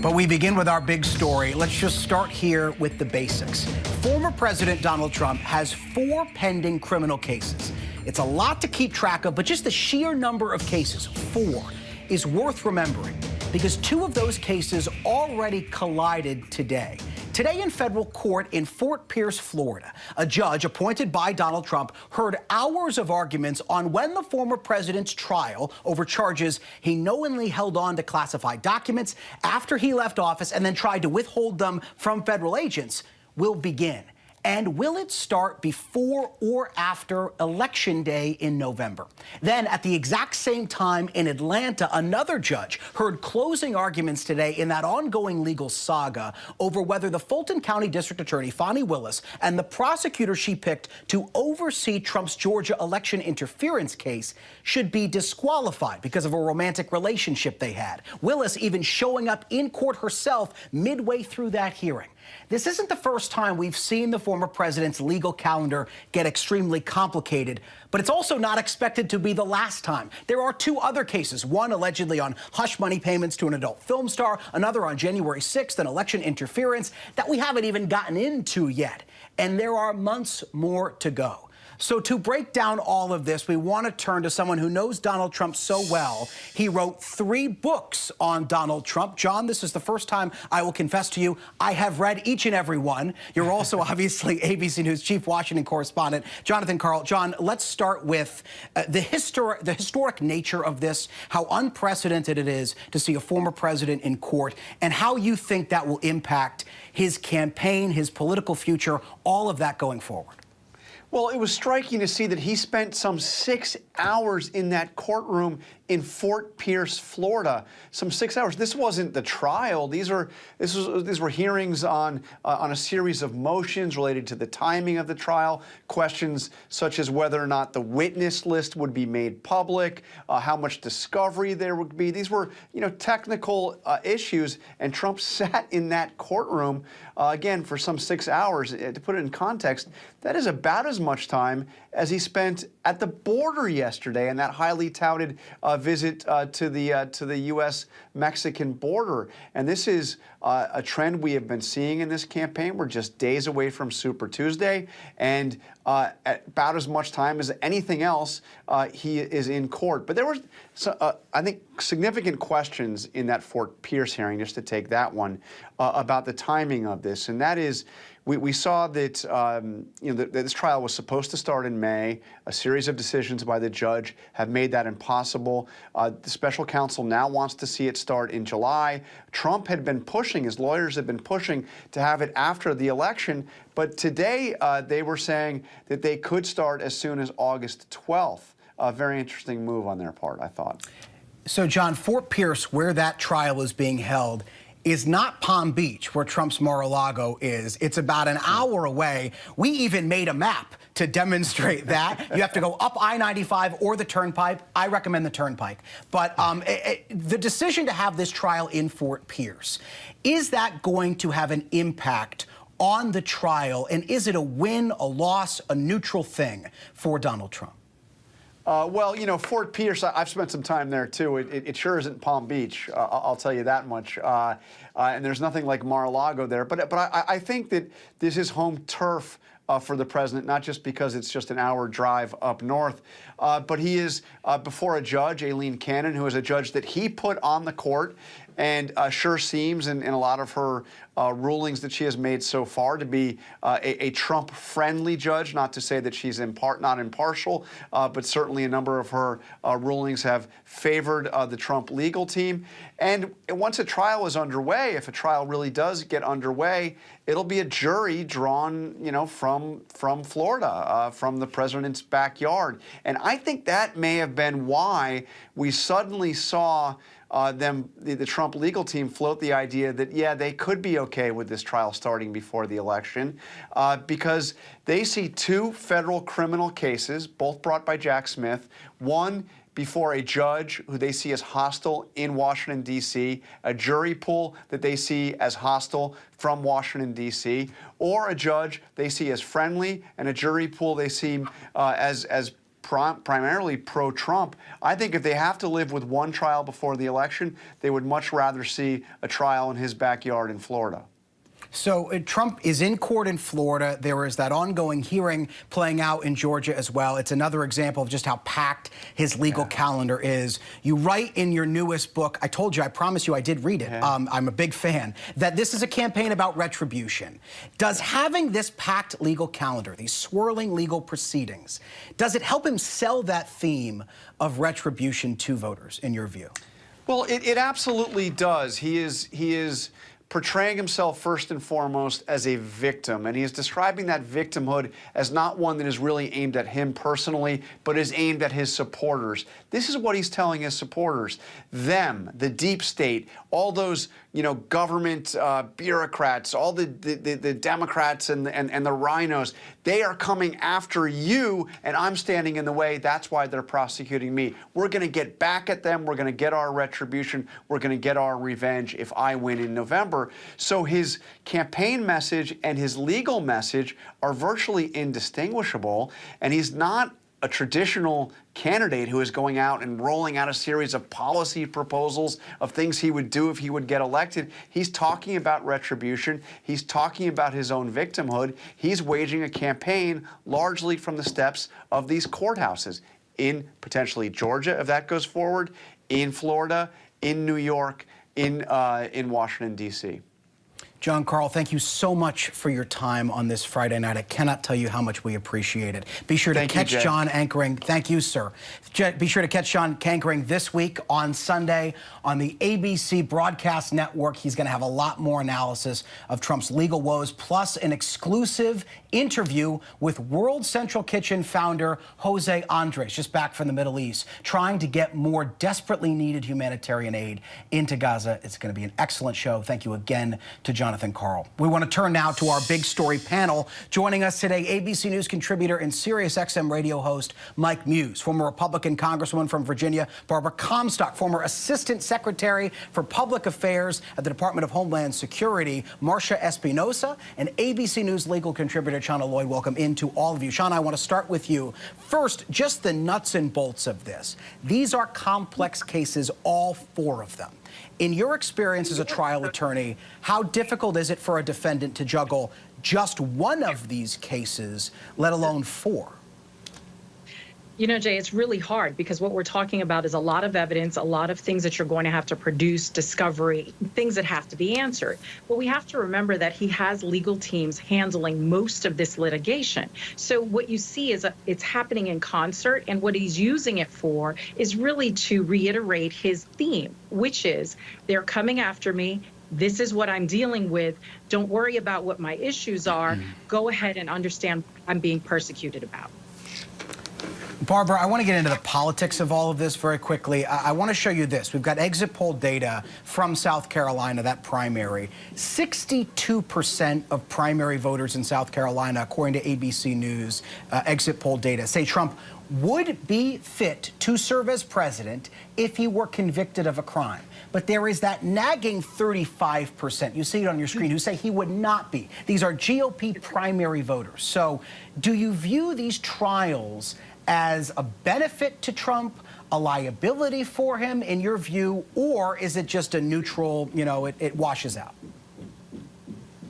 But we begin with our big story. Let's just start here with the basics. Former President Donald Trump has 4 pending criminal cases. It's a lot to keep track of, but just the sheer number of cases, 4, is worth remembering because 2 of those cases already collided today. Today in federal court in Fort Pierce, Florida, a judge appointed by Donald Trump heard hours of arguments on when the former president's trial over charges he knowingly held on to classified documents after he left office and then tried to withhold them from federal agents will begin. And will it start before or after Election Day in November? Then, at the exact same time in Atlanta, another judge heard closing arguments today in that ongoing legal saga over whether the Fulton County District Attorney, Fani Willis, and the prosecutor she picked to oversee Trump's Georgia election interference case should be disqualified because of a romantic relationship they had. Willis even showing up in court herself midway through that hearing. This isn't the first time we've seen the former president's legal calendar get extremely complicated, but it's also not expected to be the last time. There are 2 other cases, one allegedly on hush money payments to an adult film star, another on January 6th, an election interference that we haven't even gotten into yet. And there are months more to go. So to break down all of this, we want to turn to someone who knows Donald Trump so well. He wrote 3 books on Donald Trump. John, this is the first time I will confess to you, I have read each and every one. You're also obviously ABC News chief Washington correspondent, Jonathan Karl. John, let's start with the historic nature of this, how unprecedented it is to see a former president in court, and how you think that will impact his campaign, his political future, all of that going forward. Well, it was striking to see that he spent some 6 hours in that courtroom in Fort Pierce, Florida. Some 6 hours. This wasn't the trial. These were hearings on a series of motions related to the timing of the trial, questions such as whether or not the witness list would be made public, how much discovery there would be. These were, technical issues, and Trump sat in that courtroom again for some 6 hours. To put it in context, that is about as much time as he spent at the border yesterday in that highly touted visit to the U.S.-Mexican border. And this is a trend we have been seeing in this campaign. We're just days away from Super Tuesday, and at about as much time as anything else, he is in court. But there were, I think, significant questions in that Fort Pierce hearing, just to take that one, about the timing of this. And that is, we saw that that this trial was supposed to start in May. A series of decisions by the judge have made that impossible. The special counsel now wants to see it start in July. Trump had been pushing, his lawyers had been pushing to have it after the election. But today they were saying that they could start as soon as August 12th. A very interesting move on their part, I thought. So, John, Fort Pierce, where that trial is being held, is not Palm Beach, where Trump's Mar-a-Lago is. It's about an hour away. We even made a map to demonstrate that. You have to go up I-95 or the Turnpike. I recommend the Turnpike. But the decision to have this trial in Fort Pierce, is that going to have an impact on the trial? And is it a win, a loss, a neutral thing for Donald Trump? Well, Fort Pierce, I've spent some time there, too. It sure isn't Palm Beach, I'll tell you that much. And there's nothing like Mar-a-Lago there. But I think that this is home turf for the president, not just because it's just an hour drive up north, but he is before a judge, Aileen Cannon, who is a judge that he put on the court, and sure seems in a lot of her rulings that she has made so far to be a Trump-friendly judge. Not to say that she's not impartial, but certainly a number of her rulings have favored the Trump legal team. And once a trial is underway, if a trial really does get underway, it'll be a jury drawn, from Florida, from the president's backyard. And I think that may have been why we suddenly saw the Trump legal team float the idea that, yeah, they could be okay with this trial starting before the election, because they see 2 federal criminal cases, both brought by Jack Smith, one before a judge who they see as hostile in Washington, D.C., a jury pool that they see as hostile from Washington, D.C., or a judge they see as friendly, and a jury pool they see as primarily pro-Trump. I think if they have to live with one trial before the election, they would much rather see a trial in his backyard in Florida. So Trump is in court in Florida. There is that ongoing hearing playing out in Georgia as well. It's another example of just how packed his legal calendar is. You write in your newest book, I told you, I promise you I did read it. I'm a big fan, that this is a campaign about retribution. Does having this packed legal calendar, these swirling legal proceedings, does it help him sell that theme of retribution to voters, in your view? Well, it absolutely does. He is portraying himself first and foremost as a victim, and he is describing that victimhood as not one that is really aimed at him personally, but is aimed at his supporters. This is what he's telling his supporters. Them, the deep state, all those, you know, government bureaucrats, all the Democrats and the rhinos, they are coming after you, and I'm standing in the way. That's why they're prosecuting me. We're going to get back at them. We're going to get our retribution. We're going to get our revenge if I win in November. So his campaign message and his legal message are virtually indistinguishable, and he's not a traditional candidate who is going out and rolling out a series of policy proposals of things he would do if he would get elected. He's talking about retribution. He's talking about his own victimhood. He's waging a campaign largely from the steps of these courthouses in potentially Georgia, if that goes forward, in Florida, in New York, in Washington, D.C. John Karl, thank you so much for your time on this Friday night. I cannot tell you how much we appreciate it. Be sure to catch John anchoring. Thank you, sir. Be sure to catch John anchoring this week on Sunday on the ABC Broadcast Network. He's going to have a lot more analysis of Trump's legal woes, plus an exclusive interview with World Central Kitchen founder Jose Andres, just back from the Middle East, trying to get more desperately needed humanitarian aid into Gaza. It's going to be an excellent show. Thank you again to Jonathan Karl. We want to turn now to our big story panel. Joining us today, ABC News contributor and SiriusXM radio host Mike Muse, former Republican Congresswoman from Virginia Barbara Comstock, former Assistant Secretary for Public Affairs at the Department of Homeland Security Marcia Espinosa, and ABC News legal contributor Shauna Lloyd. Welcome into all of you. Shauna, I want to start with you. First, just the nuts and bolts of this. These are complex cases, all four of them. In your experience as a trial attorney, how difficult is it for a defendant to juggle just one of these cases, let alone four? You know, Jay, it's really hard because what we're talking about is a lot of evidence, a lot of things that you're going to have to produce, discovery, things that have to be answered. But we have to remember that he has legal teams handling most of this litigation. So what you see is it's happening in concert, and what he's using it for is really to reiterate his theme, which is they're coming after me. This is what I'm dealing with. Don't worry about what my issues are. Go ahead and understand what I'm being persecuted about. Barbara, I want to get into the politics of all of this very quickly. I want to show you this. We've got exit poll data from South Carolina, that primary. 62% of primary voters in South Carolina, according to ABC News exit poll data, say Trump would be fit to serve as president if he were convicted of a crime. But there is that nagging 35%, you see it on your screen, who say he would not be. These are GOP primary voters. So do you view these trials as a benefit to Trump, a liability for him, in your view, or is it just a neutral, you know, it washes out?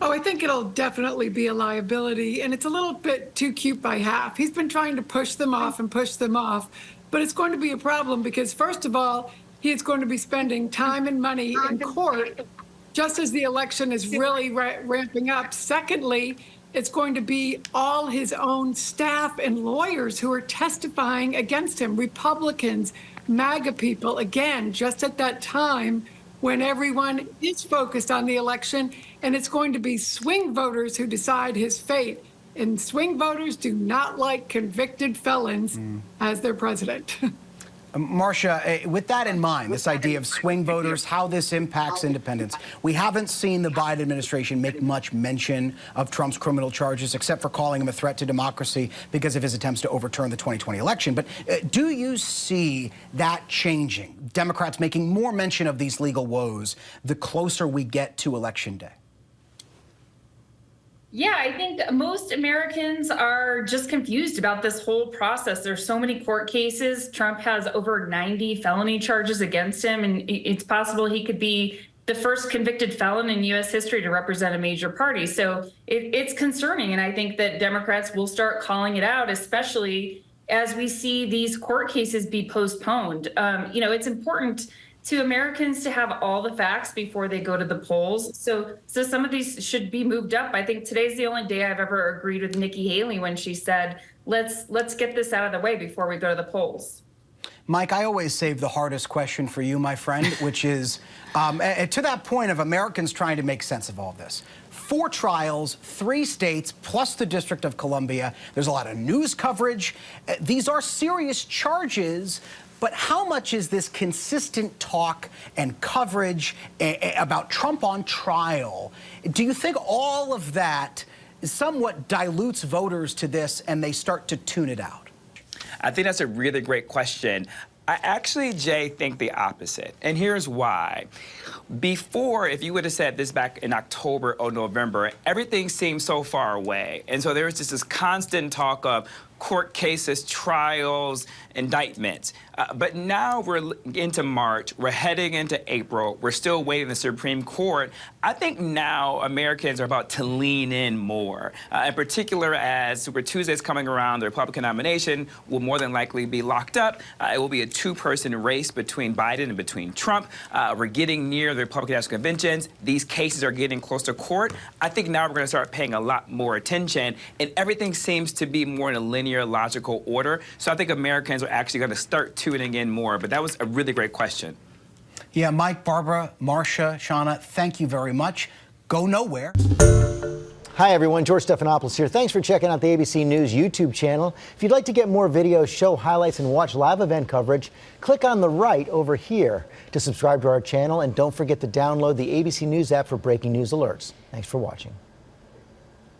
Oh, I think it'll definitely be a liability, and it's a little bit too cute by half. He's been trying to push them off and push them off, but it's going to be a problem because, first of all, he is going to be spending time and money in court just as the election is really ramping up. Secondly, it's going to be all his own staff and lawyers who are testifying against him, Republicans, MAGA people, again, just at that time when everyone is focused on the election, and it's going to be swing voters who decide his fate. And swing voters do not like convicted felons as their president. Marcia, with that in mind, this idea of swing voters, how this impacts independents, we haven't seen the Biden administration make much mention of Trump's criminal charges, except for calling him a threat to democracy because of his attempts to overturn the 2020 election. But do you see that changing? Democrats making more mention of these legal woes the closer we get to Election Day? Yeah, I think most Americans are just confused about this whole process. There's so many court cases. Trump has over 90 felony charges against him, and it's possible he could be the first convicted felon in U.S. history to represent a major party. So it's concerning, and I think that Democrats will start calling it out, especially as we see these court cases be postponed. It's important to Americans to have all the facts before they go to the polls. So some of these should be moved up. I think today's the only day I've ever agreed with Nikki Haley when she said, let's get this out of the way before we go to the polls. Mike, I always save the hardest question for you, my friend, which is to that point of Americans trying to make sense of all this. 4 trials, 3 states, plus the District of Columbia. There's a lot of news coverage. These are serious charges. But how much is this consistent talk and coverage about Trump on trial? Do you think all of that somewhat dilutes voters to this and they start to tune it out? I think that's a really great question. I actually, Jay, think the opposite. And here's why. Before, if you would have said this back in October or November, everything seemed so far away. And so there was just this constant talk of court cases, trials, indictments. But now we're into March, we're heading into April, we're still waiting the Supreme Court. I think now Americans are about to lean in more, in particular as Super Tuesday is coming around, the Republican nomination will more than likely be locked up. It will be a 2-person race between Biden and between Trump. We're getting near the Republican National Conventions. These cases are getting close to court. I think now we're going to start paying a lot more attention, and everything seems to be more in a linear, logical order. So I think Americans are actually going to start tuning in more. But that was a really great question. Yeah, Mike, Barbara, Marcia, Shauna, thank you very much. Go nowhere. Hi, everyone. George Stephanopoulos here. Thanks for checking out the ABC News YouTube channel. If you'd like to get more videos, show highlights, and watch live event coverage, click on the right over here to subscribe to our channel. And don't forget to download the ABC News app for breaking news alerts. Thanks for watching.